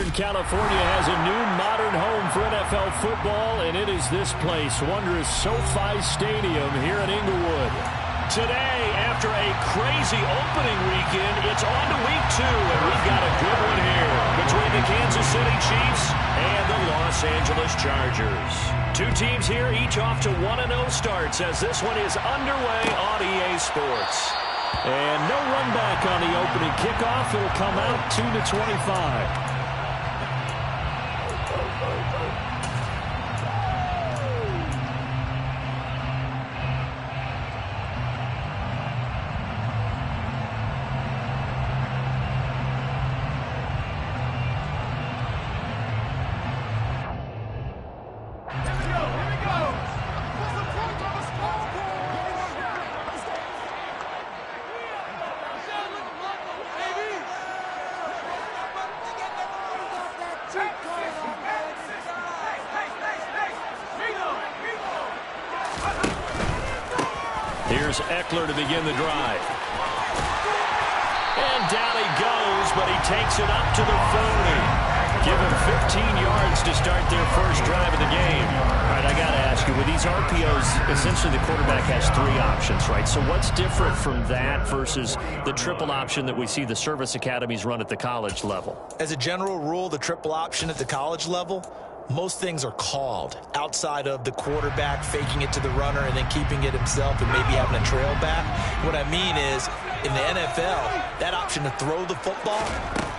Southern California has a new modern home for NFL football, and it is this place, wondrous SoFi Stadium here in Inglewood. Today, after a crazy opening weekend, it's on to week 2, and we've got a good one here between the Kansas City Chiefs and the Los Angeles Chargers. Two teams here, each off to 1-0 starts as this one is underway on EA Sports. And no run back on the opening kickoff. It'll come out 2-25. Here's Eckler to begin the drive. And down he goes, but he takes it up to the 40. Give him 15 yards to start their first drive of the game. All right, I got to ask you, with these RPOs, essentially the quarterback has 3 options, right? So what's different from that versus the triple option that we see the service academies run at the college level? As a general rule, the triple option at the college level, most things are called outside of the quarterback faking it to the runner and then keeping it himself and maybe having a trail back. What I mean is, in the NFL, that option to throw the football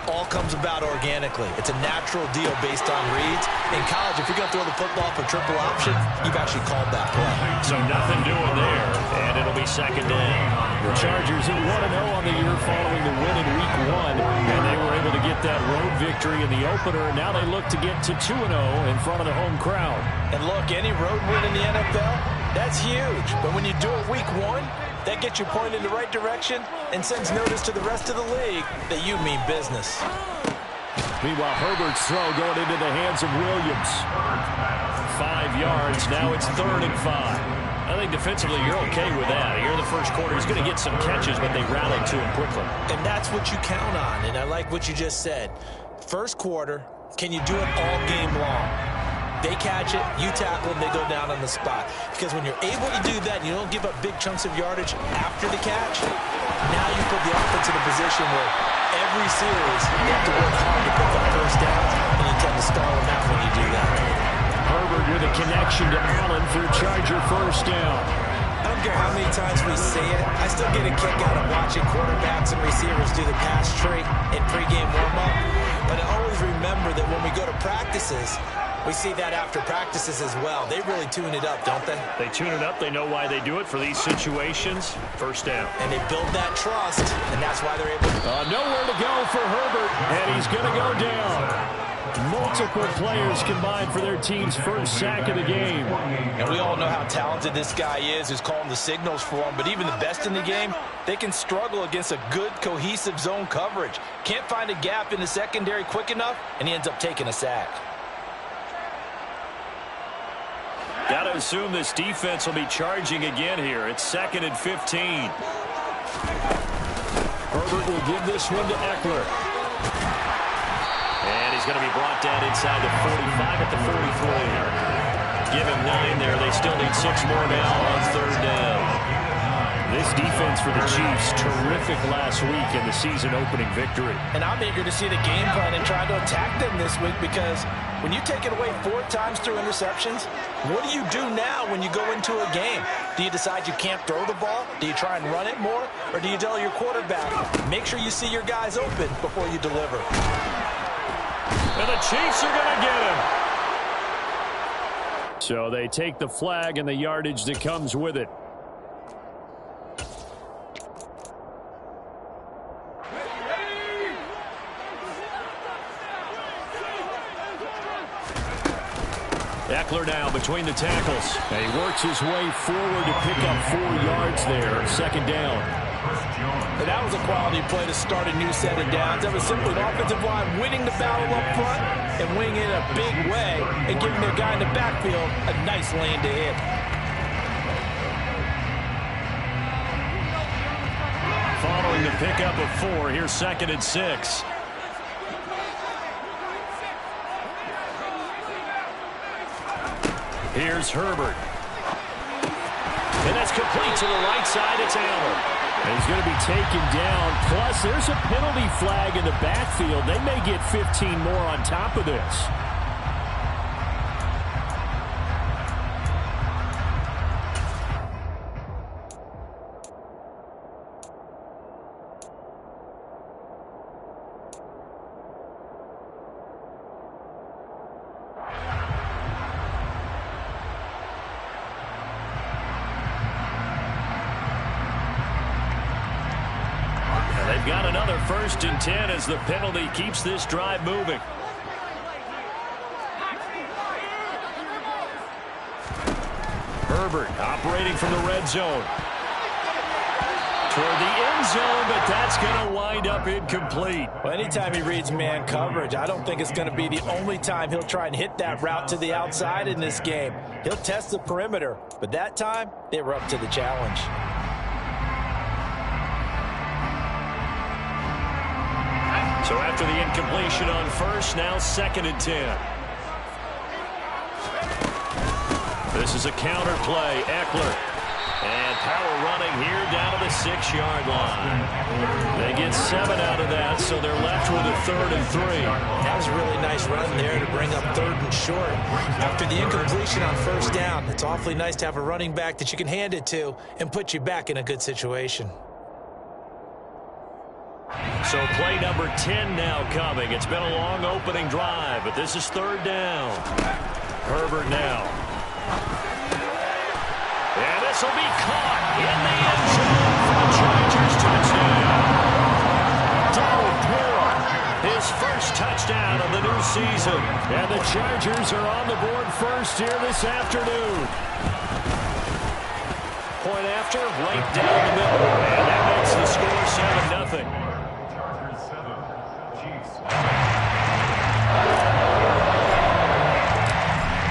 all comes about organically. It's a natural deal based on reads. In college, if you're going to throw the football for triple option, you've actually called that play. So nothing doing there, and it'll be second down. The Chargers at 1-0 on the year following the win in Week 1, and they were able to get that road victory in the opener, and now they look to get to 2-0 in front of the home crowd. And look, any road win in the NFL, that's huge. But when you do it Week 1, that gets you pointed in the right direction and sends notice to the rest of the league that you mean business. Meanwhile, Herbert's throw going into the hands of Williams. 5 yards. Now it's 3rd and 5. I think defensively you're okay with that. Here in the first quarter, he's going to get some catches, but they rallied to him quickly. And that's what you count on, and I like what you just said. First quarter, can you do it all game long? They catch it, you tackle them, they go down on the spot. Because when you're able to do that, you don't give up big chunks of yardage after the catch, now you put the offense in a position where every series you have to work hard to pick up first downs, and you tend to stall them out when you do that. Herbert with a connection to Allen for Charger first down. I don't care how many times we see it. I still get a kick out of watching quarterbacks and receivers do the pass tree in pregame warm-up. But I always remember that when we go to practices, we see that after practices as well. They really tune it up, don't they? They tune it up. They know why they do it for these situations. First down. And they build that trust, and that's why they're able to... Nowhere to go for Herbert, and he's going to go down. Multiple players combined for their team's first sack of the game. And we all know how talented this guy is who's calling the signals for him, but even the best in the game, they can struggle against a good, cohesive zone coverage. Can't find a gap in the secondary quick enough, and he ends up taking a sack. Got to assume this defense will be charging again here. It's 2nd and 15. Herbert will give this one to Eckler. And he's going to be brought down inside the 45 at the 43. Give him 9 there. They still need 6 more now on 3rd down. This defense for the Chiefs, terrific last week in the season-opening victory. And I'm eager to see the game plan and try to attack them this week, because when you take it away 4 times through interceptions, what do you do now when you go into a game? Do you decide you can't throw the ball? Do you try and run it more? Or do you tell your quarterback, make sure you see your guys open before you deliver? And the Chiefs are going to get him. So they take the flag and the yardage that comes with it. Eckler now between the tackles. And he works his way forward to pick up 4 yards there. 2nd down. And that was a quality play to start a new set of downs. That was simply an offensive line winning the battle up front and winning it in a big way and giving their guy in the backfield a nice lane to hit. Following the pickup of 4, here's 2nd and 6. Here's Herbert. And that's complete to the right side. It's Allen. And he's going to be taken down. Plus, there's a penalty flag in the backfield. They may get 15 more on top of this. They've got another 1st and 10 as the penalty keeps this drive moving. Herbert operating from the red zone. Toward the end zone, but that's going to wind up incomplete. Well, anytime he reads man coverage, I don't think it's going to be the only time he'll try and hit that route to the outside in this game. He'll test the perimeter, but that time, they were up to the challenge. So after the incompletion on 1st, now 2nd and 10. This is a counter play. Eckler. And power running here down to the 6-yard line. They get 7 out of that, so they're left with a 3rd and 3. That was a really nice run there to bring up 3rd and short. After the incompletion on 1st down, it's awfully nice to have a running back that you can hand it to and put you back in a good situation. So play number 10 now coming. It's been a long opening drive, but this is 3rd down. Herbert now. And this will be caught in the end zone for the Chargers touchdown. Donald Parham, his 1st touchdown of the new season. And the Chargers are on the board first here this afternoon. Point after, right down the middle. And that makes the score 7-0.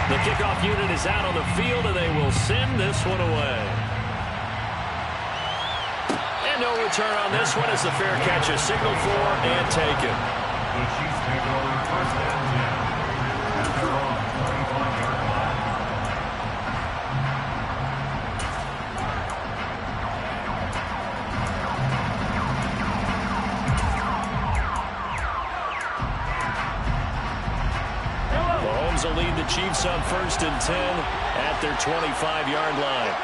The kickoff unit is out on the field, and they will send this one away. And no return on this one as the fair catch is signaled for and taken. The Chiefs take over 1st and 10. After all, 25-yard line. Mahomes will lead the Chiefs on 1st and 10 at their 25-yard line.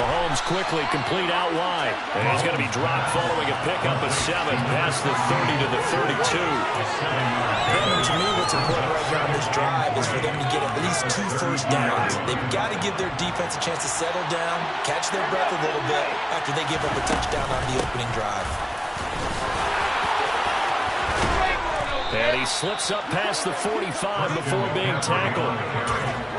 Mahomes quickly complete out wide. And he's going to be dropped following a pickup of 7 past the 30 to the 32. To me, what's important right now on this drive is for them to get at least 2 first downs. They've got to give their defense a chance to settle down, catch their breath a little bit after they give up a touchdown on the opening drive. And he slips up past the 45 before being tackled.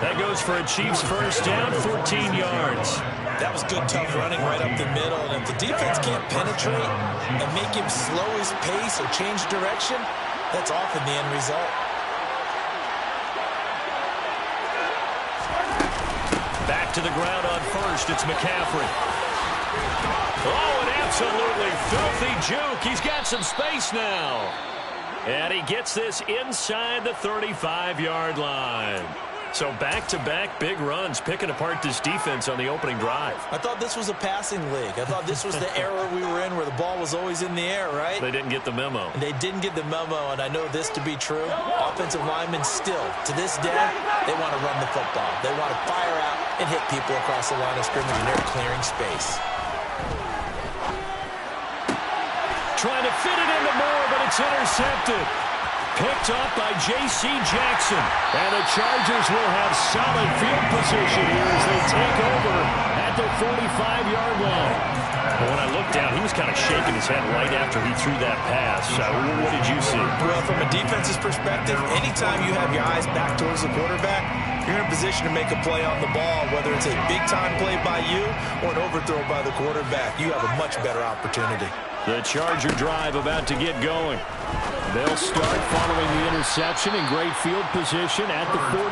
That goes for a Chiefs first down, 14 yards. That was good, tough running right up the middle. And if the defense can't penetrate and make him slow his pace or change direction, that's often the end result. Back to the ground on 1st. It's McCaffrey. Oh, an absolutely filthy juke. He's got some space now. And he gets this inside the 35-yard line. So back-to-back big runs, picking apart this defense on the opening drive. I thought this was a passing league. I thought this was the era we were in where the ball was always in the air, right? They didn't get the memo. And they didn't get the memo, and I know this to be true. Offensive linemen still, to this day, they want to run the football. They want to fire out and hit people across the line of scrimmage, and they're clearing space. Trying to fit it into Moore, but it's intercepted. Picked up by J.C. Jackson. And the Chargers will have solid field position here as they take over at their 45-yard line. But when I looked down, he was kind of shaking his head right after he threw that pass. What did you see? Well, from a defense's perspective, anytime you have your eyes back towards the quarterback, you're in a position to make a play on the ball, whether it's a big-time play by you or an overthrow by the quarterback. You have a much better opportunity. The Charger drive about to get going. They'll start following the interception in great field position at the 45.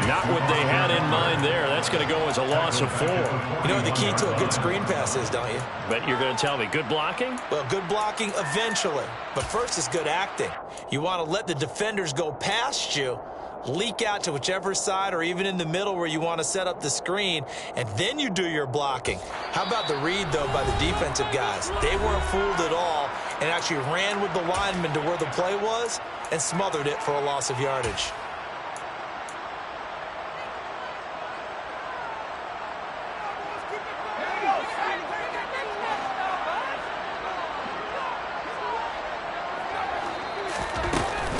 Not what they had in mind there. That's going to go as a loss of 4. You know what the key to a good screen pass is, don't you? But you're going to tell me, good blocking? Well, good blocking eventually. But first is good acting. You want to let the defenders go past you, leak out to whichever side or even in the middle where you want to set up the screen, and then you do your blocking. How about the read, though, by the defensive guys? They weren't fooled at all and actually ran with the lineman to where the play was and smothered it for a loss of yardage.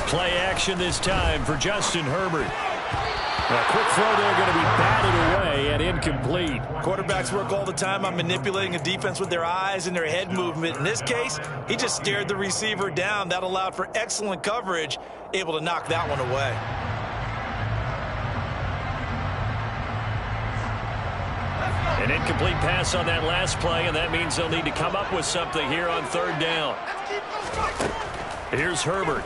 Play action this time for Justin Herbert. A quick throw there going to be batted away and incomplete. Quarterbacks work all the time on manipulating a defense with their eyes and their head movement. In this case, he just stared the receiver down. That allowed for excellent coverage, able to knock that one away. An incomplete pass on that last play, and that means they'll need to come up with something here on 3rd down. Here's Herbert.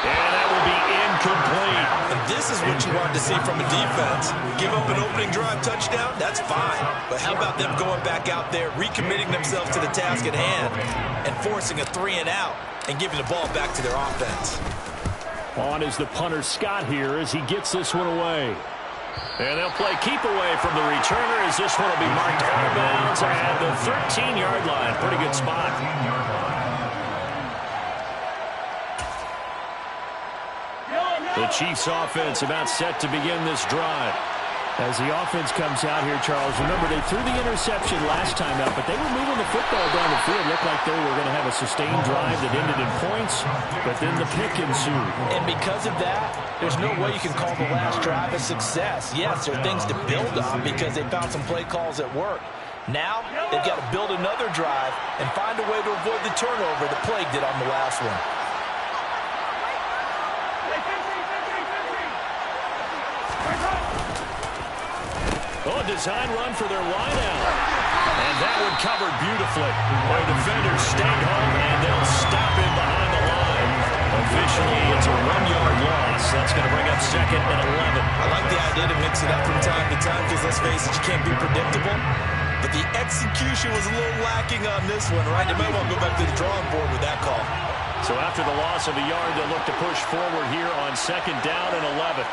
And that will be incomplete. And this is what you want to see from a defense. Give up an opening drive touchdown, that's fine. But how about them going back out there, recommitting themselves to the task at hand, and forcing a 3-and-out and giving the ball back to their offense. On is the punter Scott here as he gets this one away. And they'll play keep away from the returner as this one will be marked out of bounds at the 13-yard line. Pretty good spot. The Chiefs offense about set to begin this drive. As the offense comes out here, Charles, remember they threw the interception last time out, but they were moving the football down the field. Looked like they were going to have a sustained drive that ended in points, but then the pick ensued. And because of that, there's no way you can call the last drive a success. Yes, there are things to build on because they found some play calls at work. Now, they've got to build another drive and find a way to avoid the turnover that plagued it on the last one. Oh, design run for their wideout. And that one covered beautifully. Their defenders stayed home, and they'll stop him behind the line. Officially, it's a 1-yard loss. That's going to bring up 2nd and 11. I like the idea to mix it up from time to time because, let's face it, you can't be predictable. But the execution was a little lacking on this one, right? They might want to go back to the drawing board with that call. So after the loss of a yard, they'll look to push forward here on 2nd down and 11.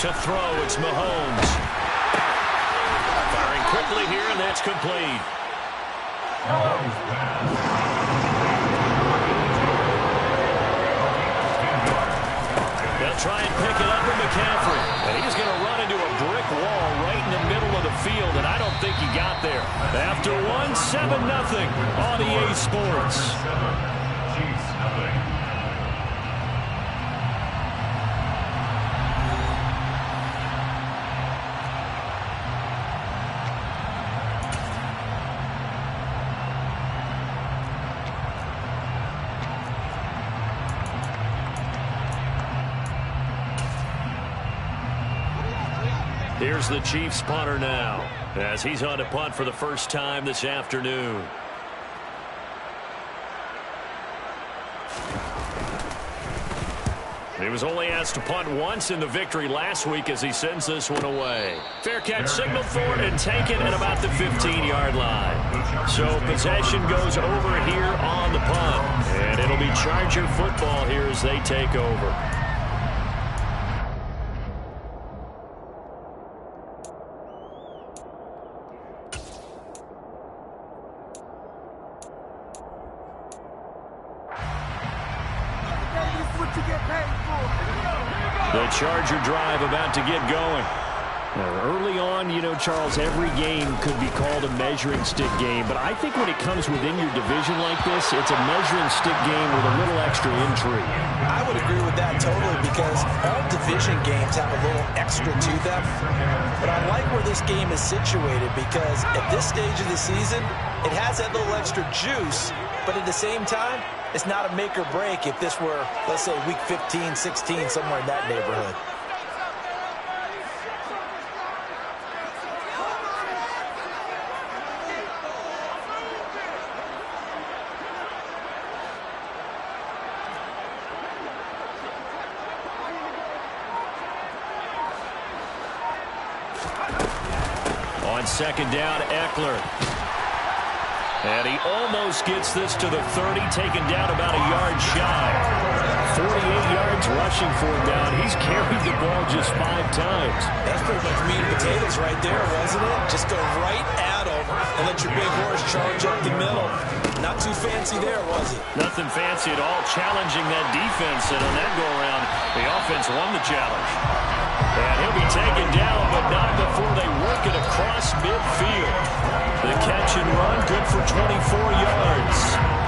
To throw, it's Mahomes. Firing quickly here, and that's complete. They'll try and pick it up with McCaffrey. And he's going to run into a brick wall right in the middle of the field, and I don't think he got there. After 7-0 on EA Sports. Here's the Chiefs punter now, as he's on to punt for the first time this afternoon. He was only asked to punt once in the victory last week as he sends this one away. Fair catch signaled for it and taken at about the 15-yard line. So possession goes over here on the punt, and it'll be Charger football here as they take over. The Charger drive about to get going. Early on, you know, Charles, every game could be called a measuring stick game. But I think when it comes within your division like this, it's a measuring stick game with a little extra intrigue. I would agree with that totally because all division games have a little extra to them. But I like where this game is situated because at this stage of the season, it has that little extra juice. But at the same time, it's not a make or break if this were, let's say, week 15, 16, somewhere in that neighborhood. on second down, Eckler. And he almost gets this to the 30, taken down about a yard shy. 48 yards rushing for him down. He's carried the ball just 5 times. That's pretty much meat and potatoes right there, wasn't it? Just go right at him and let your big horse charge up the middle. Not too fancy there, was it? Nothing fancy at all, challenging that defense. And on that go-around, the offense won the challenge. And he'll be taken down, but not before they work it across midfield. The catch and run, good for 24 yards.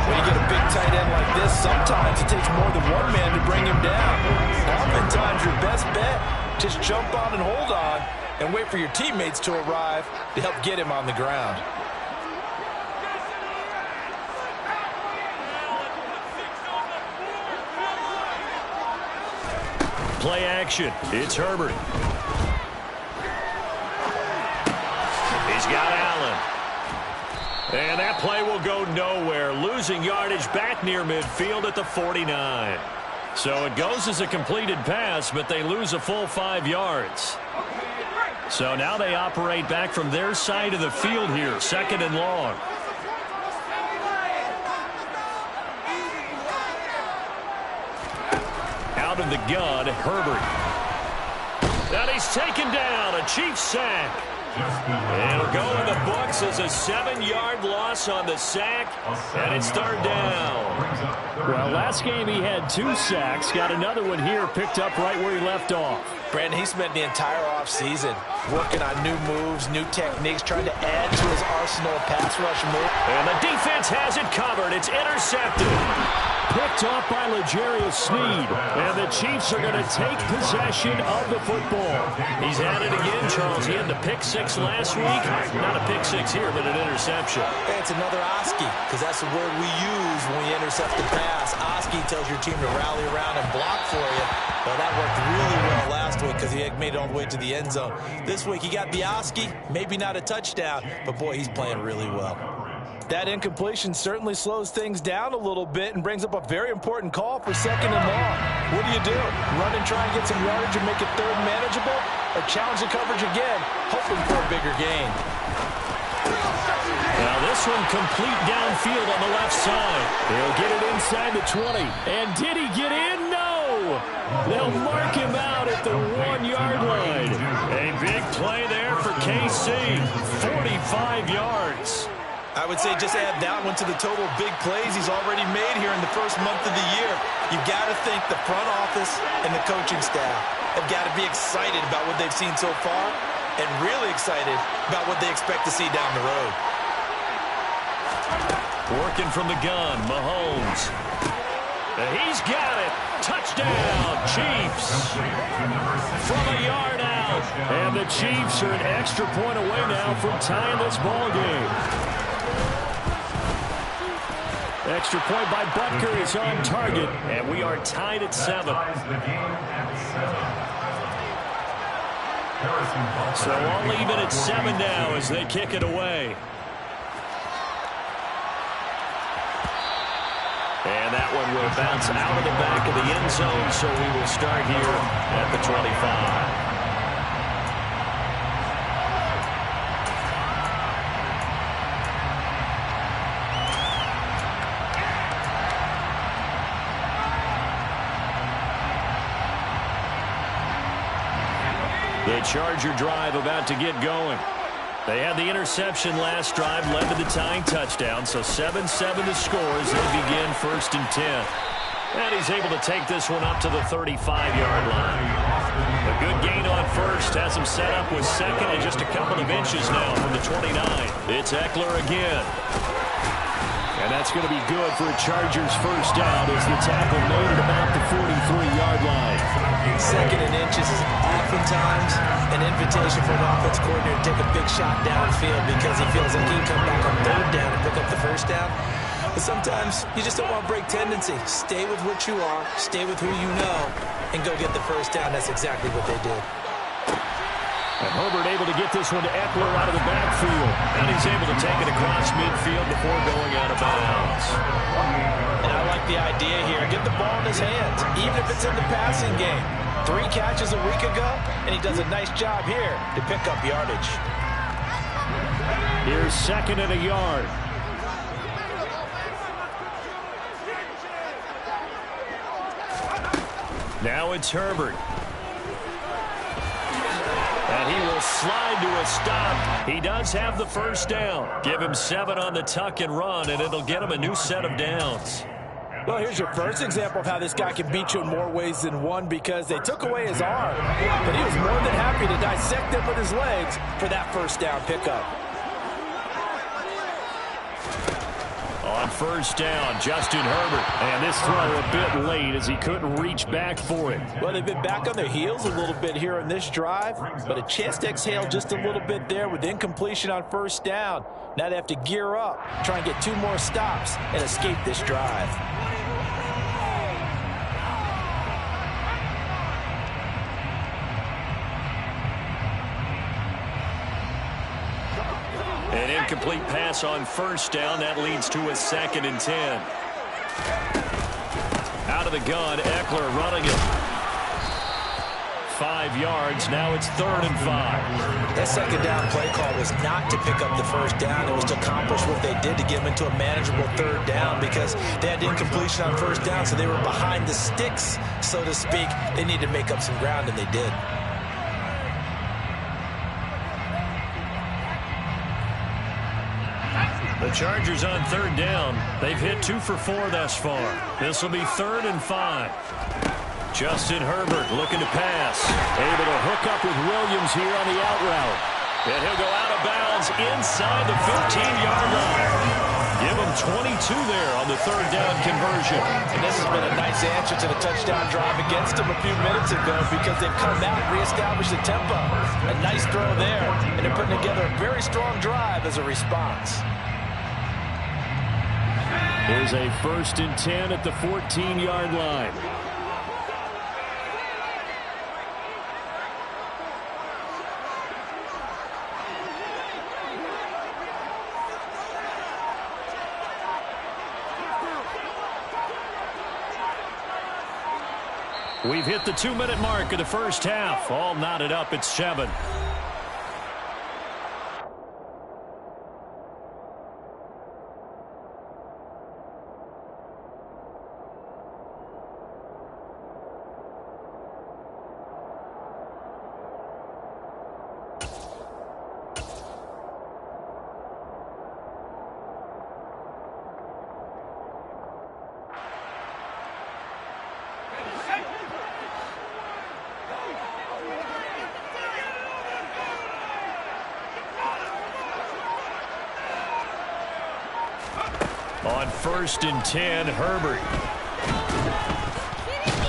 When you get a big tight end like this, sometimes it takes more than one man to bring him down. Oftentimes, your best bet, just jump on and hold on and wait for your teammates to arrive to help get him on the ground. Play action. It's Herbert. He's got Allen. And that play will go nowhere. Losing yardage back near midfield at the 49. So it goes as a completed pass, but they lose a full 5 yards. So now they operate back from their side of the field here. Second and long. Out of the gun, Herbert. And he's taken down. A Chiefs sack. It'll go in the books as a 7-yard loss on the sack, and it's third down. Well, last game he had 2 sacks. Got another one here, picked up right where he left off. Brandon, he spent the entire offseason working on new moves, new techniques, trying to add to his arsenal of pass rush move. And the defense has it covered. It's intercepted. Picked off by L'Jarius Sneed. And the Chiefs are going to take possession of the football. He's at it again, Charles. He had the pick 6 last week. Not a pick 6 here, but an interception. Hey, it's another Oski, because that's the word we use when we intercept the pass. Oski tells your team to rally around and block for you. Well, that worked really well last week because he had made it all the way to the end zone. This week, he got the Oski, maybe not a touchdown, but boy, he's playing really well. That incompletion certainly slows things down a little bit and brings up a very important call for second and long. What do? Run and try and get some yardage and make it third manageable? Or challenge the coverage again, hoping for a bigger gain? Now this one complete downfield on the left side. He'll get it inside the 20. And did he get in? No! They'll mark him out at the 1-yard line. A big play there for KC. 45 yards. I would say just add that one to the total big plays he's already made here in the first month of the year. You've got to think the front office and the coaching staff have got to be excited about what they've seen so far and really excited about what they expect to see down the road. Working from the gun, Mahomes. He's got it. Touchdown, Chiefs. From a yard out. And the Chiefs are an extra point away now from tying this ball game. Extra point by Butker is on target, and we are tied at 7. So all even at 7 now as they kick it away. And that one will bounce out of the back of the end zone, so we will start here at the 25. The Charger drive about to get going. They had the interception last drive, led to the tying touchdown, so 7-7 the score as they begin 1st and 10. And he's able to take this one up to the 35-yard line. A good gain on first has him set up with second and just a couple of inches now from the 29. It's Eckler again. And that's going to be good for a Chargers first down as the tackle made at about the 43-yard line. Second and inches is oftentimes an invitation for an offense coordinator to take a big shot downfield because he feels like he can come back on third down and pick up the first down. But sometimes you just don't want to break tendency. Stay with what you are, stay with who you know, and go get the first down. That's exactly what they did. And Herbert able to get this one to Eckler out of the backfield. And he's able to take it across midfield before going out of bounds. And I like the idea here. Get the ball in his hands, even if it's in the passing game. 3 catches a week ago, and he does a nice job here to pick up yardage. Here's second and a yard. Now it's Herbert. And he will slide to a stop. He does have the first down. Give him 7 on the tuck and run, and it'll get him a new set of downs. Well, here's your first example of how this guy can beat you in more ways than one, because they took away his arm, but he was more than happy to dissect them with his legs for that first down pickup. On first down, Justin Herbert. And this throw a bit late as he couldn't reach back for it. Well, they've been back on their heels a little bit here on this drive, but a chance to exhale just a little bit there with incompletion on first down. Now they have to gear up, try and get 2 more stops, and escape this drive. An incomplete pass on first down. That leads to a 2nd and 10. Out of the gun, Eckler running it. 5 yards. Now it's 3rd and 5. That second down play call was not to pick up the first down. It was to accomplish what they did to get them into a manageable 3rd down, because they had incompletion on first down, so they were behind the sticks, so to speak. They needed to make up some ground, and they did. The Chargers on 3rd down. They've hit 2 for 4 thus far. This will be 3rd and 5. Justin Herbert looking to pass. Able to hook up with Williams here on the out route. And he'll go out of bounds inside the 15-yard line. Give him 22 there on the 3rd down conversion. And this has been a nice answer to the touchdown drive against them a few minutes ago, because they've come out and reestablished the tempo. A nice throw there, and they're putting together a very strong drive as a response. Here's a 1st and 10 at the 14-yard line. We've hit the 2-minute mark of the first half. All knotted up at 7. On 1st and 10, Herbert.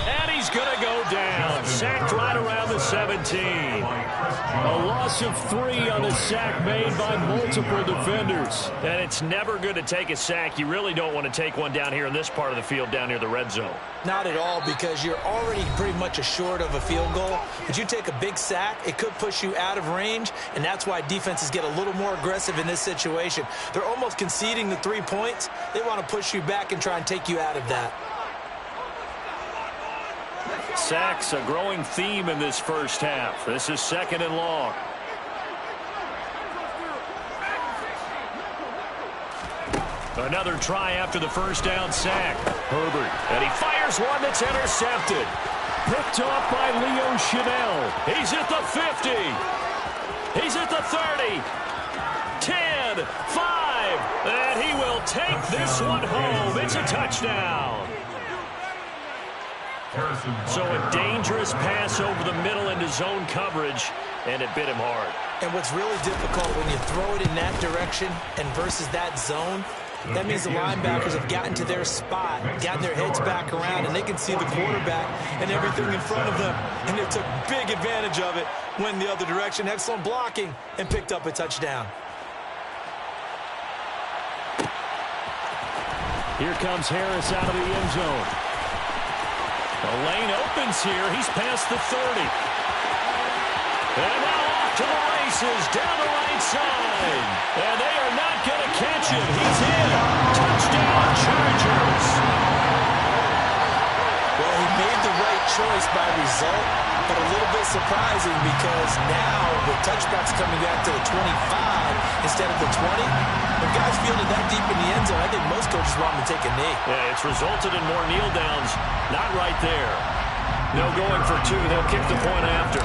And he's going to go down. Sacked right around the 17. A loss of 3 on a sack made by multiple defenders. And it's never good to take a sack. You really don't want to take one down here in this part of the field, down near the red zone. Not at all, because you're already pretty much assured of a field goal. But you take a big sack, it could push you out of range, and that's why defenses get a little more aggressive in this situation. They're almost conceding the 3 points. They want to push you back and try and take you out of that. Sacks, a growing theme in this first half. This is 2nd and long. Another try after the first down sack. Herbert. And he fires one that's intercepted. Picked off by Leo Chanel. He's at the 50. He's at the 30. 10, 5. And he will take this one home. It's a touchdown. So a dangerous pass over the middle into zone coverage, and it bit him hard. And what's really difficult when you throw it in that direction and versus that zone, that means the linebackers have gotten to their spot, gotten their heads back around, and they can see the quarterback and everything in front of them. And they took big advantage of it, went the other direction, excellent blocking, and picked up a touchdown. Here comes Harris out of the end zone. The lane opens here. He's past the 30. And now off to the races down the right side. And they are not going to catch him. He's in. Touchdown, Chargers. Well, he made the right choice by result, but a little bit surprising because now the touchback's coming back to the 25 instead of the 20. When guys fielded that deep in the end zone, I think most coaches want them to take a knee. Yeah, it's resulted in more kneel downs. Not right there. No going for two. They'll kick the point after.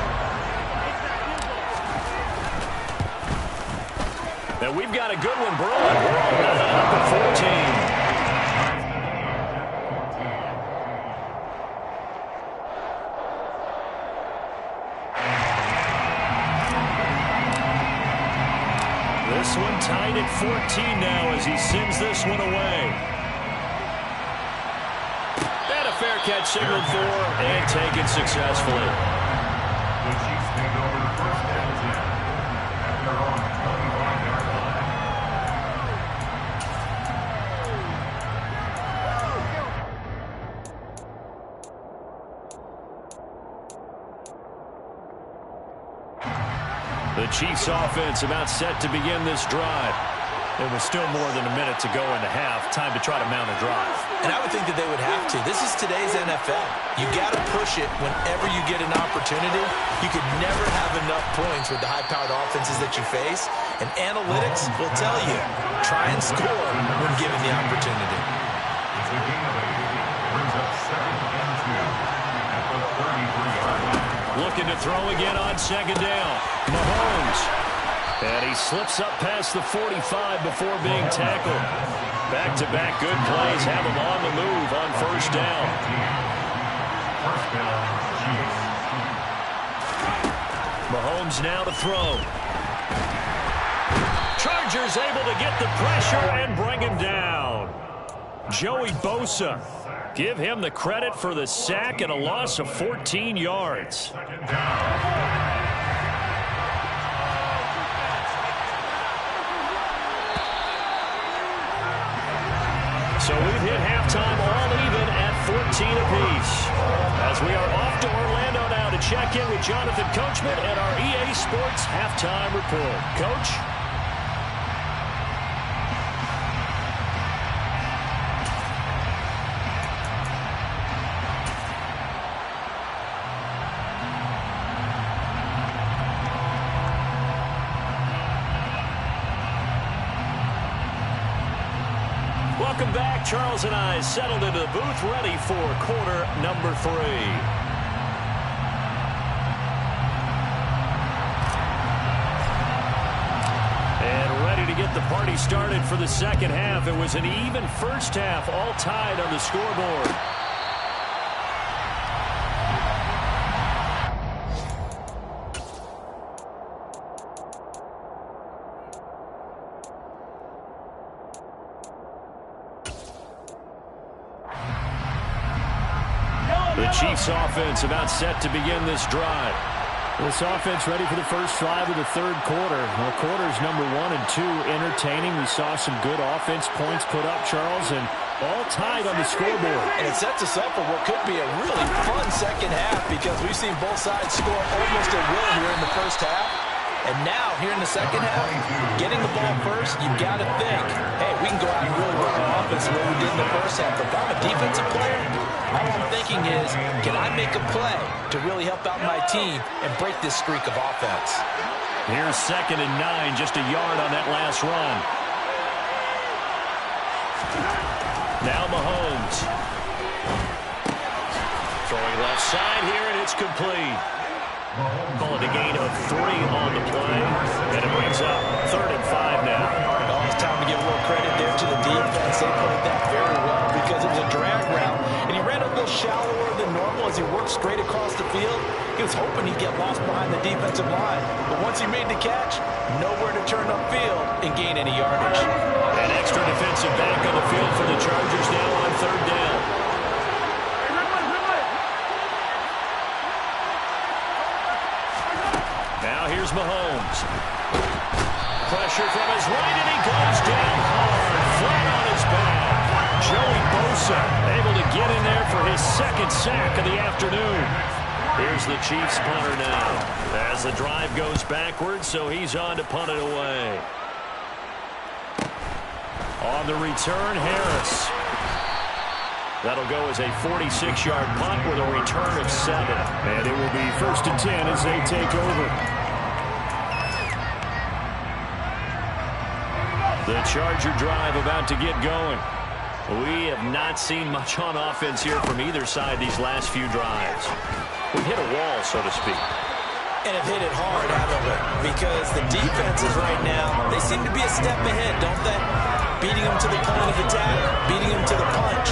And we've got a good one brewing. We're all wrapping up at 14. This one tied at 14 now as he sends this one away. And a fair catch signaled for and taken successfully. The Chiefs take over first and 10 at their own 25-yard line. The Chiefs offense about set to begin this drive. There was still more than a minute to go in the half. Time to try to mount a drive. And I would think that they would have to. This is today's NFL. You got to push it whenever you get an opportunity. You could never have enough points with the high-powered offenses that you face. And analytics will tell you, try and score when given the opportunity. It's a gain of 8. Brings up 2nd and 2 at the 33-yard line. Looking to throw again on second down. Mahomes. And he slips up past the 45 before being tackled. Back-to-back good plays have him on the move on first down. First down, Chiefs. Mahomes now to throw. Chargers able to get the pressure and bring him down. Joey Bosa. Give him the credit for the sack and a loss of 14 yards. Second down. So we've hit halftime all even at 14 apiece. As we are off to Orlando now to check in with Jonathan Coachman and our EA Sports halftime report. Coach? Welcome back. Charles and I settled into the booth, ready for quarter number 3. And ready to get the party started for the second half. It was an even first half, all tied on the scoreboard. The Chiefs offense about set to begin this drive. This offense ready for the first drive of the third quarter. Well, quarters number 1 and 2 entertaining. We saw some good offense points put up, Charles, and all tied on the scoreboard. And it sets us up for what could be a really fun second half because we've seen both sides score almost at will here in the first half. And now, here in the second half, getting the ball first, you've got to think, hey, we can go out and really run our offense the way we did in the first half. But if I'm a defensive player, all I'm thinking is, can I make a play to really help out my team and break this streak of offense? Here's 2nd and 9, just a yard on that last run. Now Mahomes. Throwing left side here, and it's complete. Call it a gain of 3 on the play, and it brings up 3rd and 5 now. Oh, it's time to give a little credit there to the defense. They played that very well because it was a drag route, and he ran a little shallower than normal as he worked straight across the field. He was hoping he'd get lost behind the defensive line, but once he made the catch, nowhere to turn upfield and gain any yardage. An extra defensive back on the field for the Chargers now on 3rd down. Now here's Mahomes. Pressure from his right, and he goes down hard, flat on his back. Joey Bosa able to get in there for his 2nd sack of the afternoon. Here's the Chiefs punter now. As the drive goes backwards, so he's on to punt it away. On the return, Harris. That'll go as a 46-yard punt with a return of 7. And it will be 1st and 10 as they take over. The Charger drive about to get going. We have not seen much on offense here from either side these last few drives. We've hit a wall, so to speak. And have hit it hard, haven't we? Because the defenses right now, they seem to be a step ahead, don't they? Beating them to the point of attack, beating them to the punch.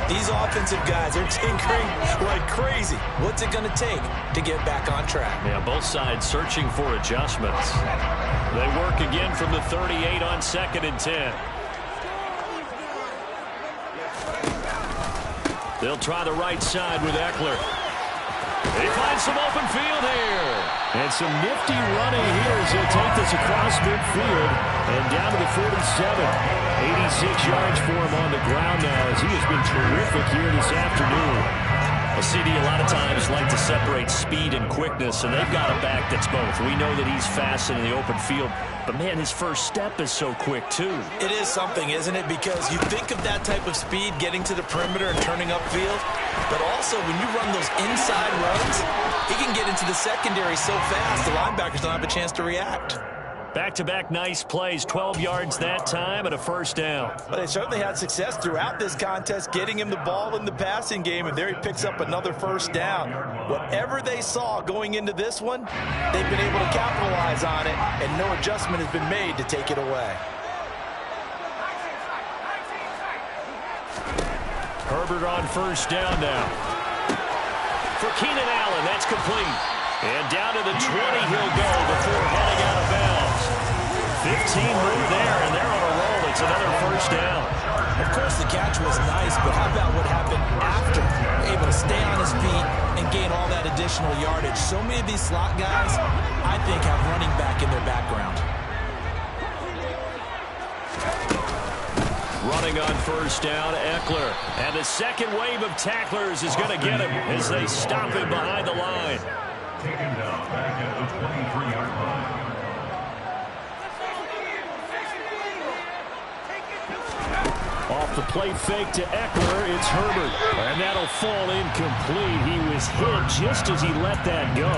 These offensive guys are tinkering like crazy. What's it going to take to get back on track? Yeah, both sides searching for adjustments. They work again from the 38 on 2nd and 10. They'll try the right side with Eckler. He finds some open field here. And some nifty running here as he'll take this across midfield and down to the 47. 86 yards for him on the ground now as he has been terrific here this afternoon. Well, CD a lot of times like to separate speed and quickness, and they've got a back that's both. We know that he's fast in the open field, but, man, his first step is so quick, too. It is something, isn't it? Because you think of that type of speed getting to the perimeter and turning upfield, but also when you run those inside runs, he can get into the secondary so fast the linebackers don't have a chance to react. Back-to-back nice plays, 12 yards that time and a 1st down. Well, they certainly had success throughout this contest getting him the ball in the passing game, and there he picks up another 1st down. Whatever they saw going into this one, they've been able to capitalize on it, and no adjustment has been made to take it away. Herbert on 1st down now. For Keenan Allen, that's complete. And down to the 20 he'll go before heading out of bounds. 15 more there, and they're on a roll. It's another 1st down. Of course, the catch was nice, but how about what happened after? Able to stay on his feet and gain all that additional yardage. So many of these slot guys, I think, have running back in their background. Running on 1st down, Eckler. And the second wave of tacklers is going to get him as they stop him behind the line. Taken down back at the 23-yard line. Off the play fake to Eckler, it's Herbert. And that'll fall incomplete. He was hit just as he let that go.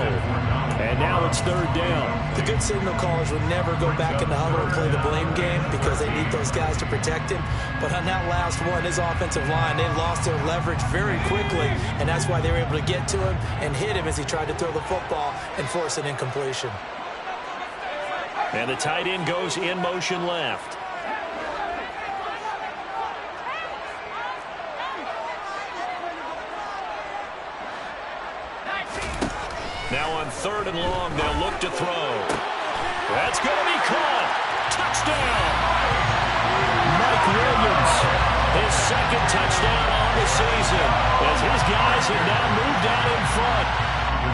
And now it's 3rd down. The good signal callers would never go back in the huddle and play the blame game because they need those guys to protect him. But on that last one, his offensive line, they lost their leverage very quickly, and that's why they were able to get to him and hit him as he tried to throw the football and force an incompletion. And the tight end goes in motion left. Now on 3rd and long, they'll look to throw. That's going to be caught. Touchdown. Mike Williams. His 2nd touchdown on the season as his guys have now moved out in front.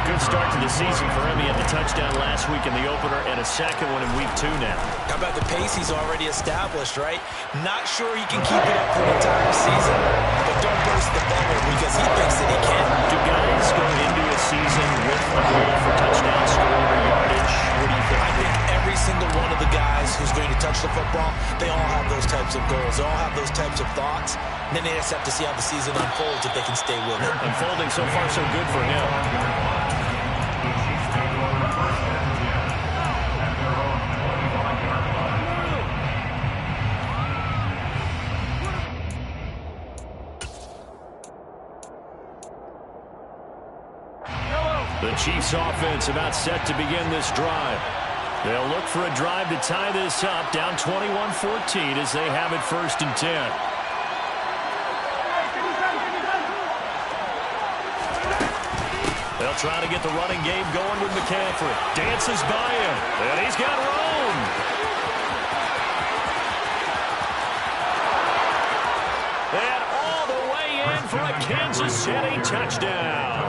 Good start to the season for him. He had the touchdown last week in the opener and a 2nd one in week 2 now. How about the pace he's already established, right? Not sure he can keep it up for the entire season, but don't burst the bubble because he thinks that he can. Do guys go into a season with a goal for touchdown score or yardage? What do you think? I think every single one of the guys who's going to touch the football, they all have those types of goals. They all have those types of thoughts. And then they just have to see how the season unfolds if they can stay with it. Unfolding so far so good for him. The Chiefs offense about set to begin this drive. They'll look for a drive to tie this up, down 21-14 as they have it 1st and 10. They'll try to get the running game going with McCaffrey. Dances by him, and he's got room. And all the way in for a Kansas City touchdown.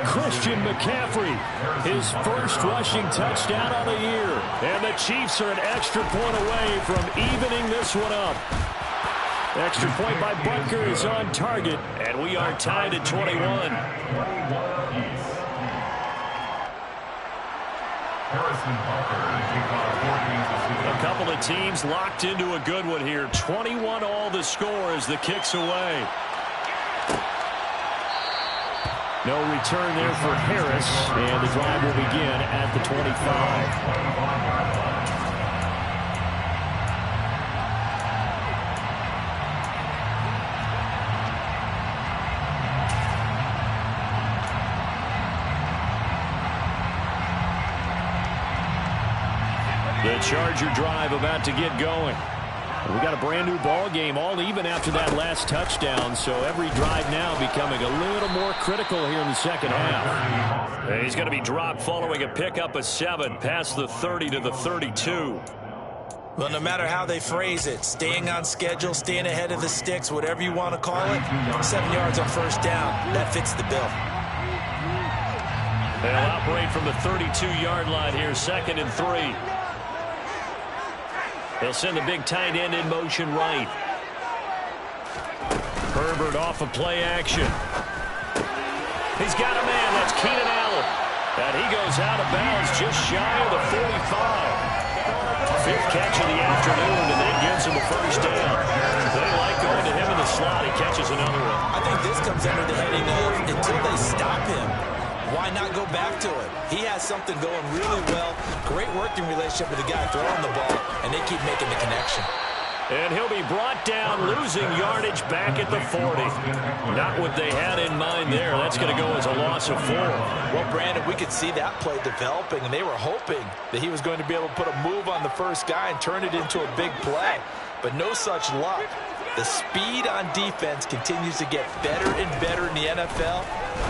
Christian McCaffrey, his 1st rushing touchdown on the year. And the Chiefs are an extra point away from evening this one up. Extra point by Butker is on target. And we are tied at 21. A couple of teams locked into a good one here. 21 all the score as the kick's away. No return there for Harris, and the drive will begin at the 25. The Charger drive about to get going. We got a brand new ball game, all even after that last touchdown, so every drive now becoming a little more critical here in the second half. And he's going to be dropped following a pickup of 7 past the 30 to the 32. Well, no matter how they phrase it, staying on schedule, staying ahead of the sticks, whatever you want to call it, 7 yards on first down, that fits the bill. They'll operate from the 32-yard line here, 2nd and 3. They'll send the big tight end in motion right. Herbert off of play action. He's got a man. That's Keenan Allen. And he goes out of bounds just shy of the 45. 5th catch of the afternoon, and that gives him a first down. They like going to him in the slot. He catches another one. I think this comes under the heading of until they stop him, why not go back to it? He has something going really well. Great working relationship with the guy throwing the ball, and they keep making the connection. And he'll be brought down, losing yardage back at the 40. Not what they had in mind there. That's going to go as a loss of 4. Well, Brandon, we could see that play developing, and they were hoping that he was going to be able to put a move on the first guy and turn it into a big play. But no such luck. The speed on defense continues to get better and better in the NFL.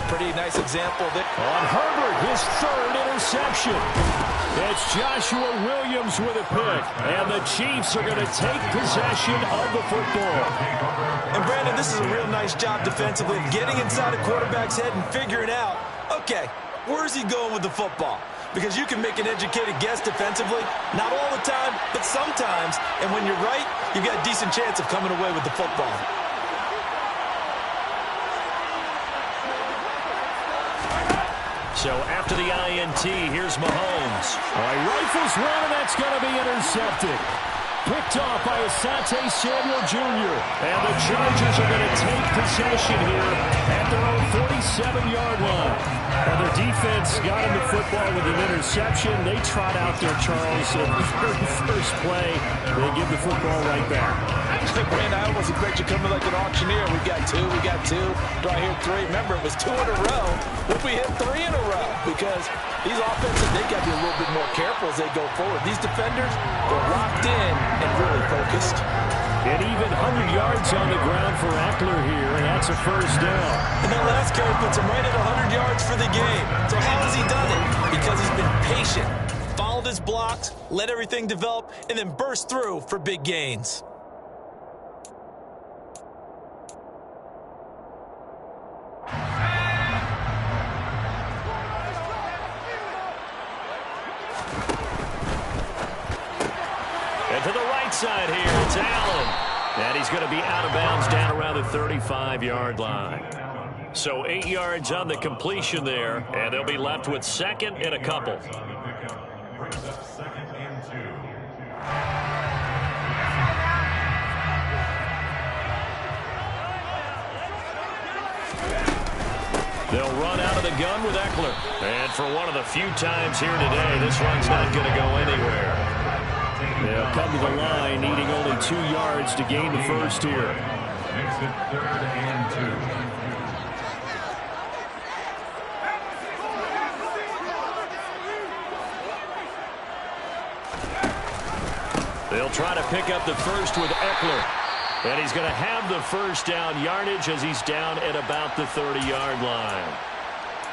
Pretty nice example there. On Herbert, his 3rd interception. It's Joshua Williams with a pick. And the Chiefs are going to take possession of the football. And, Brandon, this is a real nice job defensively of getting inside a quarterback's head and figuring out, okay, where's he going with the football? Because you can make an educated guess defensively. Not all the time, but sometimes. And when you're right, you've got a decent chance of coming away with the football. So after the INT, here's Mahomes. All right, rifles one, and that's going to be intercepted. Picked off by Asante Samuel Jr. And the Chargers are going to take possession here at their own 47-yard line. And their defense got him the football with an interception. They trot out there, Charles, in the very first play. They give the football right back. Brandon, I almost expect you coming like an auctioneer. We got 2, we got 2. Do I hear 3? Remember, it was 2 in a row. What if we hit 3 in a row? Because these offenses, they got to be a little bit more careful as they go forward. These defenders, they're locked in and really focused. And even 100 yards on the ground for Eckler here, and that's a first down. And that last carry puts him right at 100 yards for the game. So how has he done it? Because he's been patient, followed his blocks, let everything develop, and then burst through for big gains. To the right side here, it's Allen. And he's going to be out of bounds down around the 35-yard line. So 8 yards on the completion there, and they'll be left with 2nd and a couple. They'll run out of the gun with Eckler. And for one of the few times here today, this run's not going to go anywhere. They'll come to the line, needing only 2 yards to gain the first here. Makes it 3rd and 2. They'll try to pick up the first with Eckler. And he's going to have the first down yardage as he's down at about the 30-yard line.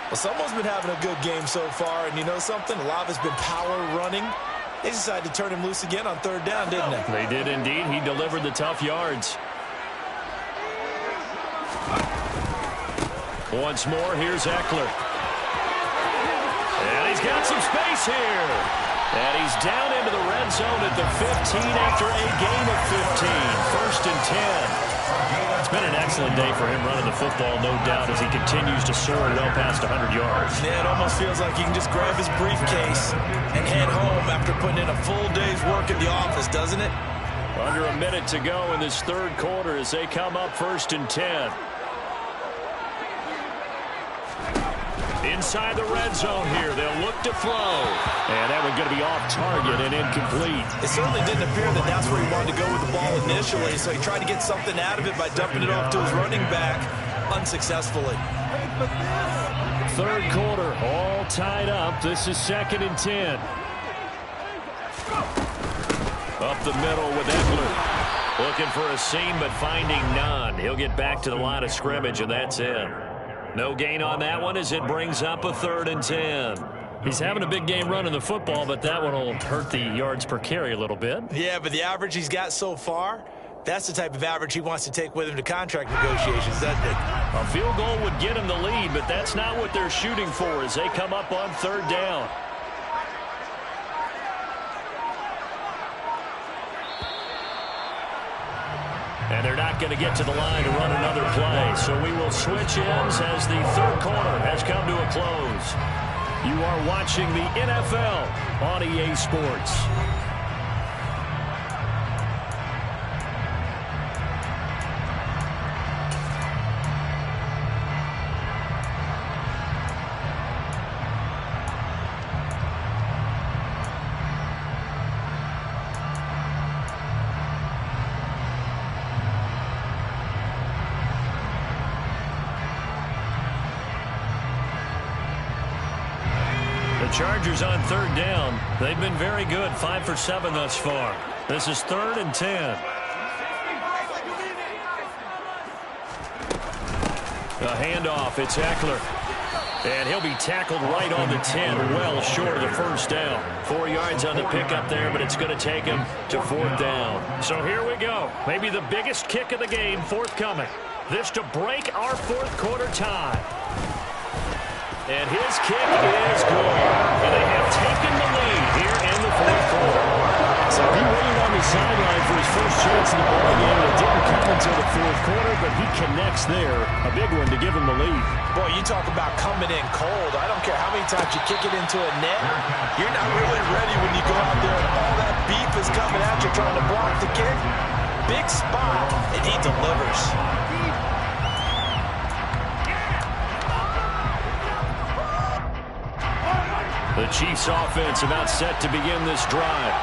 Well, someone's been having a good game so far, and you know something? A lot of it's been power running. They decided to turn him loose again on 3rd down, didn't they? They did indeed. He delivered the tough yards. Once more, here's Eckler. And he's got some space here. And he's down into the red zone at the 15 after a gain of 15. 1st and 10. It's been an excellent day for him running the football, no doubt, as he continues to soar well past 100 yards. Yeah, it almost feels like he can just grab his briefcase and head home after putting in a full day's work at the office, doesn't it? Under a minute to go in this 3rd quarter as they come up 1st and 10. Inside the red zone here. They'll look to throw. And that one's going to be off target and incomplete. It certainly didn't appear that that's where he wanted to go with the ball initially, so he tried to get something out of it by dumping it off to his running back unsuccessfully. Third quarter, all tied up. This is 2nd and 10. Up the middle with Eckler. Looking for a seam, but finding none. He'll get back to the line of scrimmage, and that's it. No gain on that one as it brings up a 3rd and 10. He's having a big game running the football, but that one will hurt the yards per carry a little bit. Yeah, but the average he's got so far, that's the type of average he wants to take with him to contract negotiations, doesn't it? A field goal would get him the lead, but that's not what they're shooting for as they come up on 3rd down. And they're not going to get to the line to run another play. So we will switch ends as the 3rd quarter has come to a close. You are watching the NFL on EA Sports. Chargers on 3rd down. They've been very good, 5 for 7 thus far. This is 3rd and 10. A handoff. It's Eckler. And he'll be tackled right on the 10, well short of the 1st down. 4 yards on the pickup there, but it's going to take him to 4th down. So here we go. Maybe the biggest kick of the game forthcoming. This to break our 4th quarter tie. And his kick is good. And they have taken the lead here in the 4th quarter. So he waited on the sideline for his first chance in the ballgame, and it didn't come until the 4th quarter, but he connects there. A big one to give him the lead. Boy, you talk about coming in cold. I don't care how many times you kick it into a net. You're not really ready when you go out there and all that beef is coming at you trying to block the kick. Big spot, and he delivers. The Chiefs offense about set to begin this drive.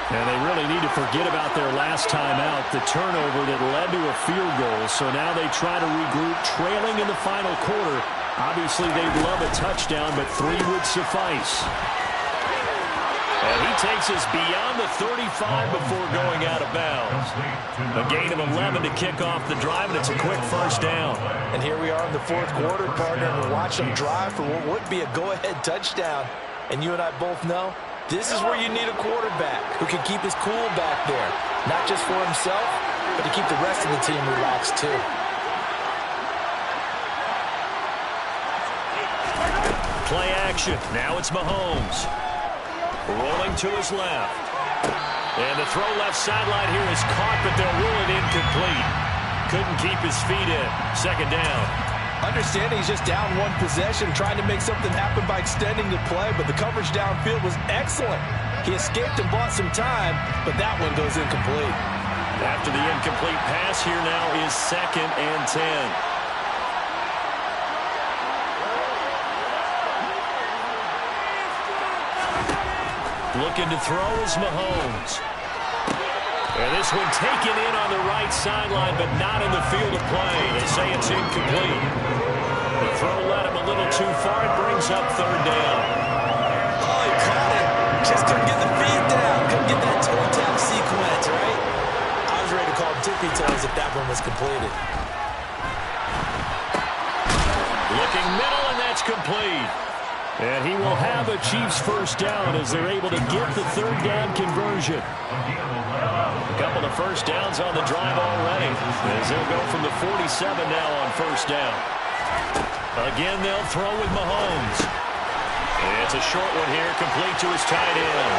And they really need to forget about their last time out, the turnover that led to a field goal. So now they try to regroup, trailing in the final quarter. Obviously, they'd love a touchdown, but 3 would suffice. And he takes us beyond the 35 before going out of bounds. A gain of 11 to kick off the drive, and it's a quick 1st down. And here we are in the 4th quarter, partner, and we're watching them drive for what would be a go-ahead touchdown. And you and I both know this is where you need a quarterback who can keep his cool back there. Not just for himself, but to keep the rest of the team relaxed too. Play action. Now it's Mahomes. Rolling to his left. And the throw left sideline here is caught, but they'll rule it incomplete. Couldn't keep his feet in. 2nd down. Understanding he's just down 1 possession, trying to make something happen by extending the play, but the coverage downfield was excellent. He escaped and bought some time, but that one goes incomplete. After the incomplete pass, here now is 2nd and 10. Looking to throw is Mahomes. And this one taken in on the right sideline, but not in the field of play. They say it's incomplete. The throw led him a little too far. It brings up 3rd down. Oh, he caught it. Just couldn't get the feet down. Couldn't get that toe tap sequence, right? I was ready to call tippy toes if that one was completed. Looking middle, and that's complete. And he will have a Chiefs 1st down as they're able to get the 3rd down conversion. A couple of 1st downs on the drive already as they'll go from the 47 now on 1st down. Again, they'll throw with Mahomes. It's a short one here, complete to his tight end.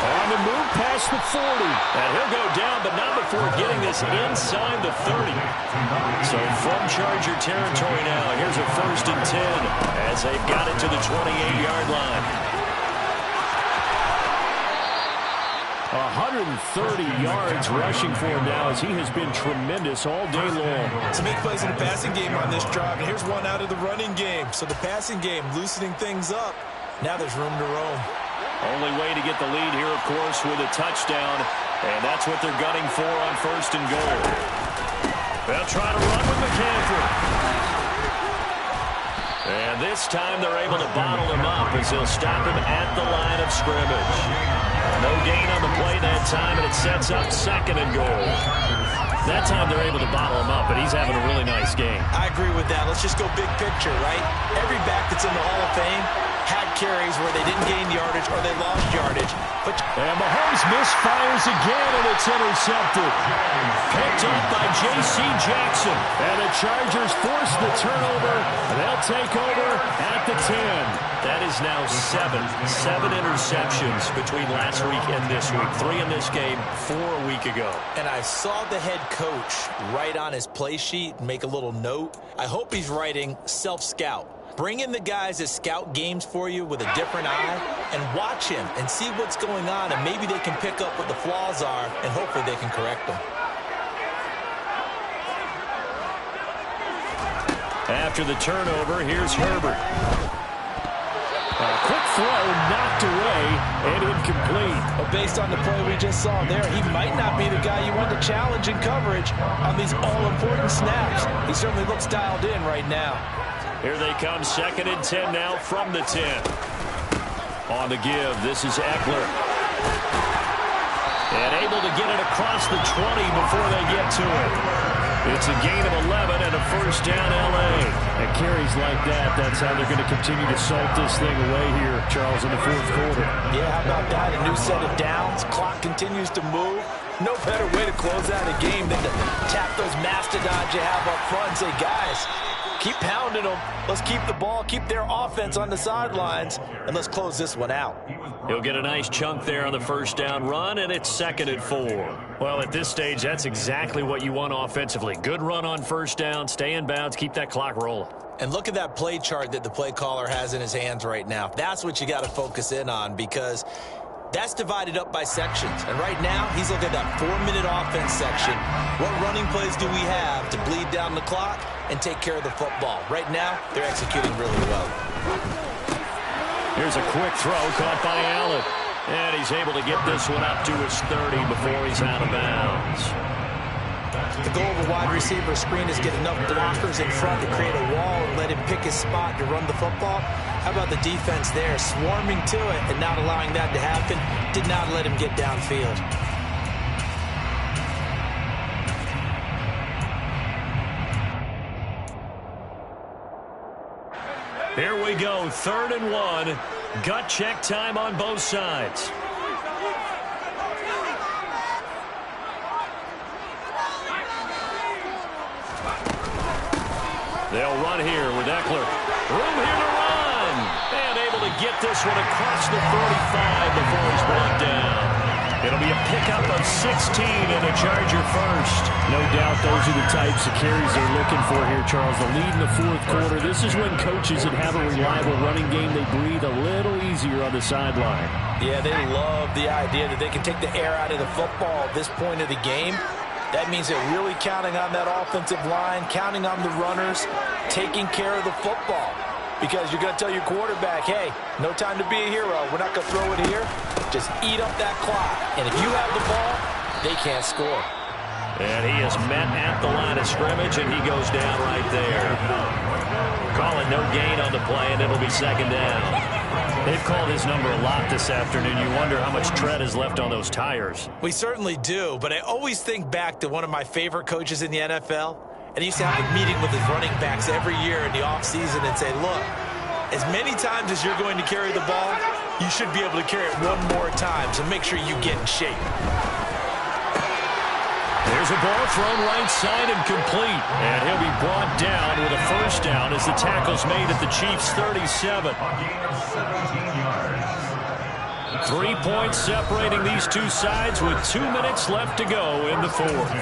On the move past the 40. And he'll go down, but not before getting this inside the 30. So from Charger territory now, here's a 1st and 10 as they've got it to the 28-yard line. 130 yards rushing for him now as he has been tremendous all day long. Some big plays in the passing game on this drive, and here's one out of the running game. So the passing game loosening things up. Now there's room to roam. Only way to get the lead here, of course, with a touchdown, and that's what they're gunning for on 1st and goal. They'll try to run with McCaffrey. And this time they're able to bottle him up as they'll stop him at the line of scrimmage. No gain on the play that time, and it sets up 2nd and goal. That time they're able to bottle him up, but he's having a really nice game. I agree with that. Let's just go big picture, right? Every back that's in the Hall of Fame had carries where they didn't gain yardage or they lost yardage. And Mahomes misfires again, and it's intercepted. Picked up by J.C. Jackson. And the Chargers force the turnover. They'll take over at the 10. That is now 7 interceptions between last week and this week. 3 in this game, 4 a week ago. And I saw the head coach write on his play sheet, make a little note. I hope he's writing self-scout. Bring in the guys that scout games for you with a different eye and watch him and see what's going on, and maybe they can pick up what the flaws are, and hopefully they can correct them. After the turnover, here's Herbert. A quick throw knocked away and incomplete. But based on the play we just saw there, he might not be the guy you want to challenge in coverage on these all-important snaps. He certainly looks dialed in right now. Here they come, 2nd and 10 now from the 10. On the give, this is Eckler. And able to get it across the 20 before they get to it. It's a gain of 11 and a 1st down L.A. And carries like that, that's how they're going to continue to salt this thing away here, Charles, in the 4th quarter. Yeah, how about that? A new set of downs. Clock continues to move. No better way to close out a game than to tap those mastodons you have up front and say, guys, keep pounding them. Let's keep the ball, keep their offense on the sidelines, and let's close this one out. He'll get a nice chunk there on the 1st down run, and it's 2nd and 4. Well, at this stage, that's exactly what you want offensively. Good run on 1st down, stay in bounds, keep that clock rolling. And look at that play chart that the play caller has in his hands right now. That's what you got to focus in on, because that's divided up by sections. And right now, he's looking at that 4-minute offense section. What running plays do we have to bleed down the clock and take care of the football? Right now, they're executing really well. Here's a quick throw caught by Allen. And he's able to get this one up to his 30 before he's out of bounds. The goal of a wide receiver screen is get enough blockers in front to create a wall and let him pick his spot to run the football. How about the defense there, swarming to it and not allowing that to happen? Did not let him get downfield. Here we go, 3rd and 1. Gut check time on both sides. They'll run here with Eckler. Room here to run. And able to get this one across the 45 before he's brought down. It'll be a pickup of 16 and a Charger first. No doubt those are the types of carries they're looking for here, Charles. The lead in the 4th quarter. This is when coaches that have a reliable running game, they breathe a little easier on the sideline. Yeah, they love the idea that they can take the air out of the football at this point of the game. That means they're really counting on that offensive line, counting on the runners, taking care of the football. Because you're going to tell your quarterback, hey, no time to be a hero. We're not going to throw it here. Just eat up that clock. And if you have the ball, they can't score. And he is met at the line of scrimmage, and he goes down right there. Calling no gain on the play, and it'll be 2nd down. They've called his number a lot this afternoon. You wonder how much tread is left on those tires. We certainly do, but I always think back to one of my favorite coaches in the NFL. And he used to have a meeting with his running backs every year in the offseason and say, look, as many times as you're going to carry the ball, you should be able to carry it one more time, so make sure you get in shape. There's a ball thrown right side and complete. And he'll be brought down with a 1st down as the tackle's made at the Chiefs' 37. 3 points separating these two sides with 2 minutes left to go in the 4th.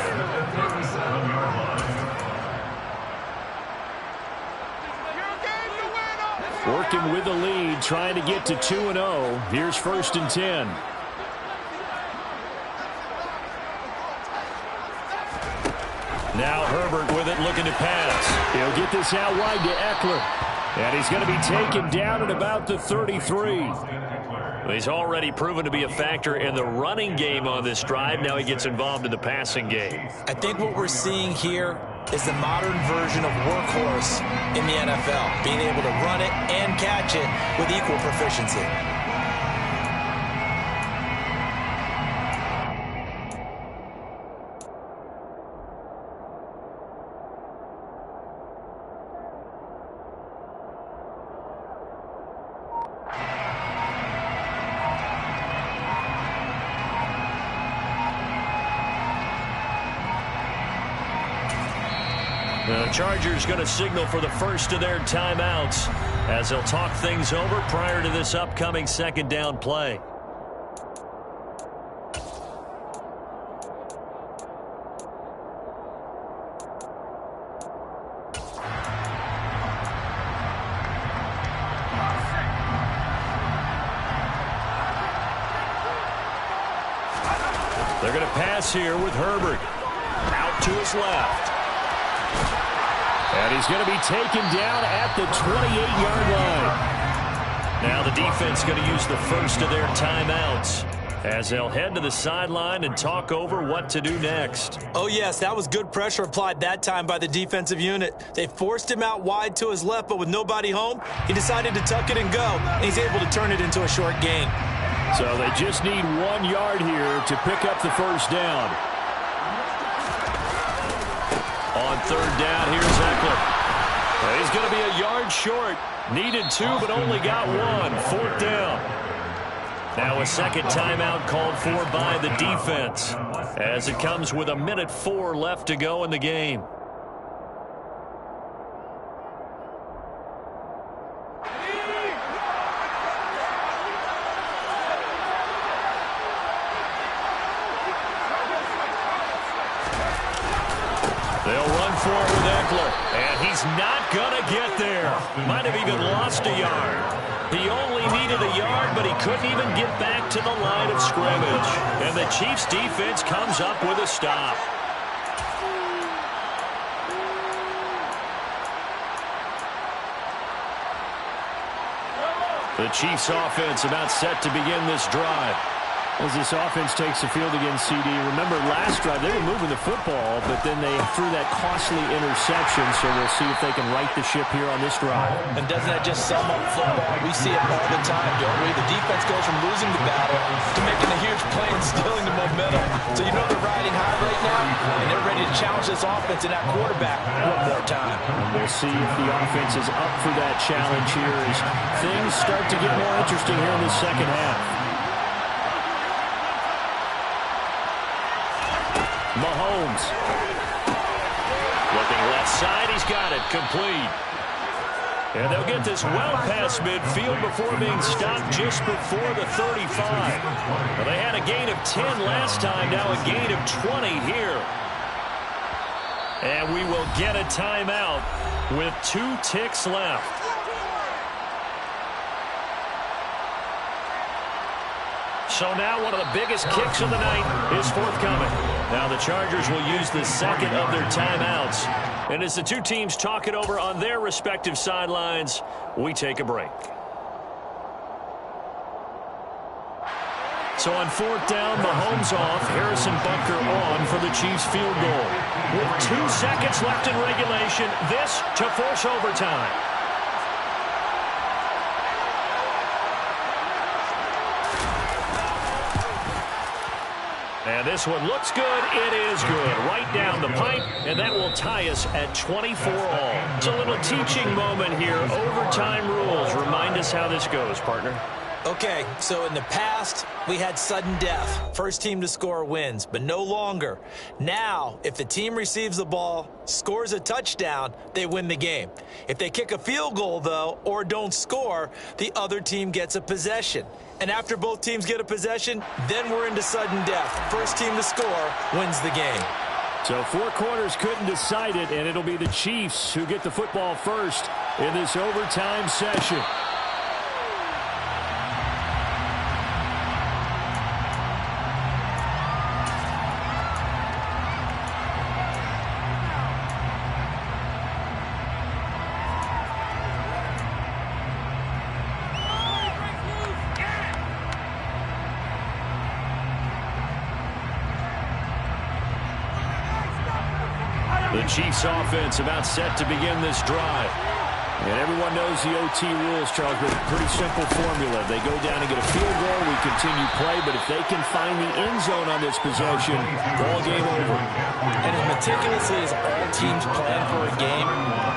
Working with the lead, trying to get to 2-0. Here's 1st and 10. Now Herbert with it, looking to pass. He'll get this out wide to Eckler. And he's going to be taken down at about the 33. He's already proven to be a factor in the running game on this drive. Now he gets involved in the passing game. I think what we're seeing here is the modern version of workhorse in the NFL, being able to run it and catch it with equal proficiency. The Chargers going to signal for the first of their timeouts as they'll talk things over prior to this upcoming second down play. They're going to pass here with Herbert. Out to his left. And he's going to be taken down at the 28-yard line. Now the defense going to use the first of their timeouts as they'll head to the sideline and talk over what to do next. Oh, yes, that was good pressure applied that time by the defensive unit. They forced him out wide to his left, but with nobody home, he decided to tuck it and go, and he's able to turn it into a short gain. So they just need 1 yard here to pick up the first down. On third down, here's Eckler. He's going to be a yard short. Needed 2, but only got 1. Fourth down. Now a second timeout called for by the defense as it comes with 1:04 left to go in the game. They'll run for it with Eckler, and he's not going to get there. Might have even lost a yard. He only needed a yard, but he couldn't even get back to the line of scrimmage. And the Chiefs' defense comes up with a stop. The Chiefs' offense about set to begin this drive. As this offense takes the field against CD, remember last drive they were moving the football, but then they threw that costly interception, so we'll see if they can right the ship here on this drive. And doesn't that just sum up football? We see it all the time, don't we? The defense goes from losing the battle to making a huge play and stealing the momentum. So you know they're riding high right now, and they're ready to challenge this offense and that quarterback one more time. And we'll see if the offense is up for that challenge here as things start to get more interesting here in the second half. Mahomes. Looking left side, he's got it. Complete. And they'll get this well past midfield before being stopped just before the 35. Well, they had a gain of 10 last time, now a gain of 20 here. And we will get a timeout with 2 ticks left. So now one of the biggest kicks of the night is forthcoming. Now the Chargers will use the second of their timeouts. And as the two teams talk it over on their respective sidelines, we take a break. So on fourth down, Mahomes off, Harrison Butker on for the Chiefs field goal. With 2 seconds left in regulation, this to force overtime. And this one looks good. It is good. Right down the pipe, and that will tie us at 24 all. It's a little teaching moment here. Overtime rules. Remind us how this goes, partner. Okay, so in the past, we had sudden death. First team to score wins, but no longer. Now, if the team receives the ball, scores a touchdown, they win the game. If they kick a field goal, though, or don't score, the other team gets a possession. And after both teams get a possession, then we're into sudden death. First team to score wins the game. So 4 quarters couldn't decide it, and it'll be the Chiefs who get the football first in this overtime session. The Chiefs offense about set to begin this drive. And everyone knows the OT rules, Charles, but a pretty simple formula. They go down and get a field goal, we continue play, but if they can find the end zone on this possession, ball game over. And as meticulously as all teams plan for a game,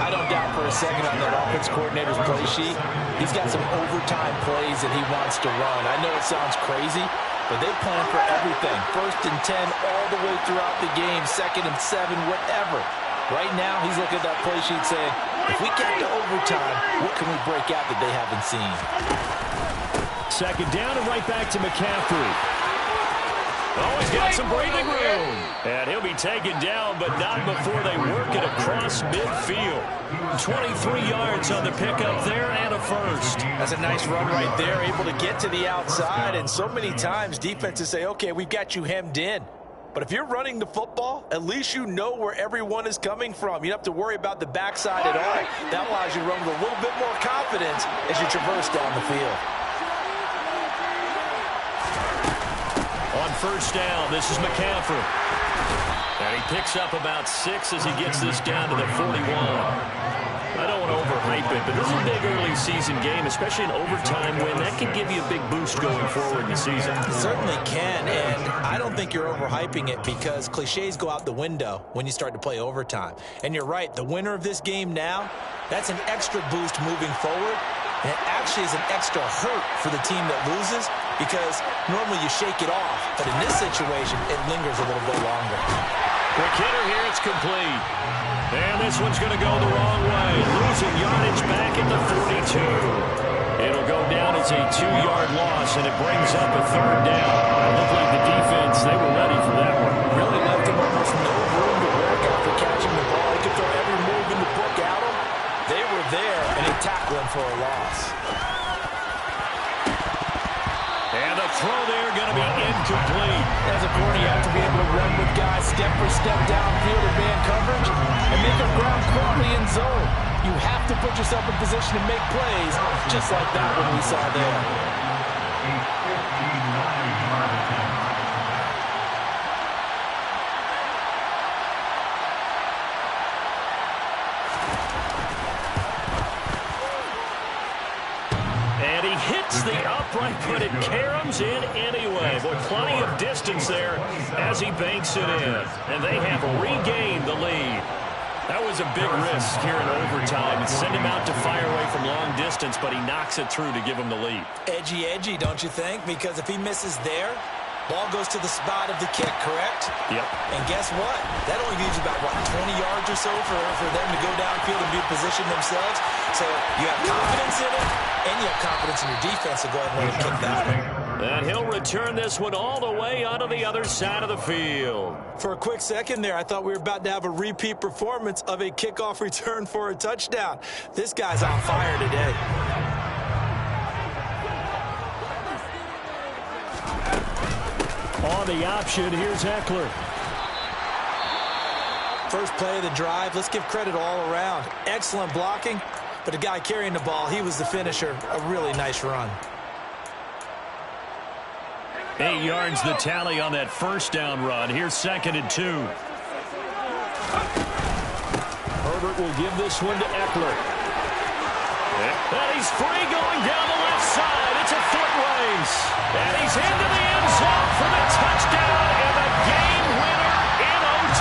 I don't doubt for a second on that offense coordinator's play sheet, he's got some overtime plays that he wants to run. I know it sounds crazy, but they plan for everything. 1st and 10 all the way throughout the game, 2nd and 7, whatever. Right now, he's looking at that play sheet saying, if we get to overtime, what can we break out that they haven't seen? 2nd down and right back to McCaffrey. Oh, he's got some breathing room. And he'll be taken down, but not before they work it across midfield. 23 yards on the pickup there and a first. That's a nice run right there, able to get to the outside. And so many times defenses say, okay, we've got you hemmed in. But if you're running the football, at least you know where everyone is coming from. You don't have to worry about the backside at all. That allows you to run with a little bit more confidence as you traverse down the field. On 1st down, this is McCaffrey. And he picks up about 6 as he gets this down to the 41. I don't want to overhype it, but this is a big early season game, especially an overtime win. That can give you a big boost going forward in the season. It certainly can, and I don't think you're overhyping it because cliches go out the window when you start to play overtime. And you're right, the winner of this game now, that's an extra boost moving forward. And it actually is an extra hurt for the team that loses because normally you shake it off. But in this situation, it lingers a little bit longer. Quick hitter here, it's complete. And this one's going to go the wrong way. Losing yardage back at the 42. It'll go down as a 2-yard loss, and it brings up a 3rd down. It looked like the defense, they were ready for that one. Really left him almost no room to work after catching the ball. He could throw every move in the book at him. They were there, and he tackled him for a loss. And the throw there going to be incomplete. As a corner, you have to be able to run with guys step for step downfield or man coverage and make up ground quickly in zone. You have to put yourself in position to make plays, just like that one we saw there. The upright, but it caroms in anyway. Boy, plenty of distance there as he banks it in. And they have regained the lead. That was a big risk here in overtime. And send him out to fire away from long distance, but he knocks it through to give him the lead. Edgy, don't you think? Because if he misses there, ball goes to the spot of the kick, correct? Yep. And guess what? That only leaves about, 20 yards or so for them to go downfield and be positioned themselves. So you have confidence in it, and you have confidence in your defense to go ahead and let him kick that one. And he'll return this one all the way onto the other side of the field. For a quick second there, I thought we were about to have a repeat performance of a kickoff return for a touchdown. This guy's on fire today. On the option, here's Eckler. First play of the drive, let's give credit all around. Excellent blocking, but the guy carrying the ball, he was the finisher. A really nice run. 8 yards the tally on that 1st down run. Here's 2nd and 2. Herbert will give this one to Eckler. And he's free going down the left side. It's a foot race. And he's into the end zone for the touchdown and the game winner in OT.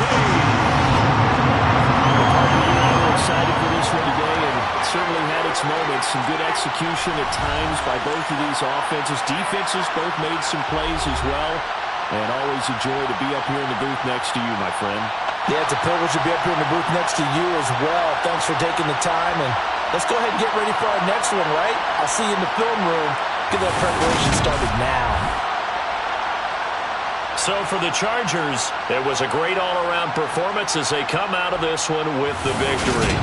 I'm excited for this one today, and it certainly had its moments. Some good execution at times by both of these offenses. Defenses both made some plays as well. And always a joy to be up here in the booth next to you, my friend. Yeah, it's a privilege to be up here in the booth next to you as well. Thanks for taking the time, and let's go ahead and get ready for our next one, right? I'll see you in the film room. Get that preparation started now. So for the Chargers, it was a great all-around performance as they come out of this one with the victory.